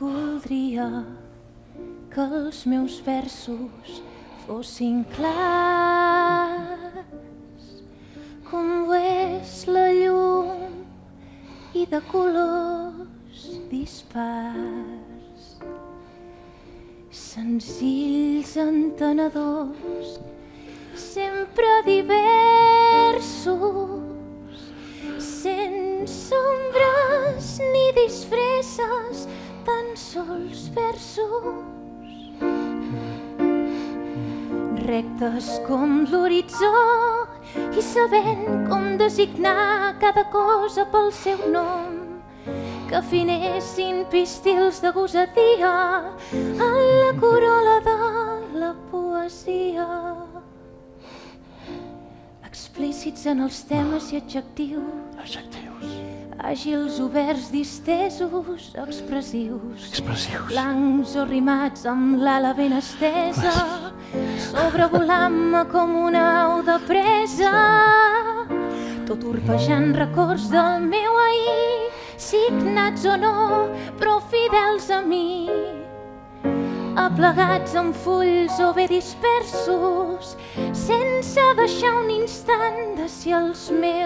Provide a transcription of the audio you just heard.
Voldria que els meus versos fossin clars, com ho és la llum i de colors dispars. Senzills entenedors, sempre diversos, sense ombres ni disfresses, tan sols versos. Rectes com l'horitzó i sabent com designar cada cosa pel seu nom, que afinessin pistils de gosadia en la corola de la poesia. Explícits en els temes i adjectius, àgils, oberts, distesos, expressius, blancs o rimats amb l'ala ben estesa, sobrevolant-me com una au de presa, tot orpejant records del meu ahir, signats o no, però fidels a mi, aplegats en fulls o bé dispersos, sense deixar un instant de si els meus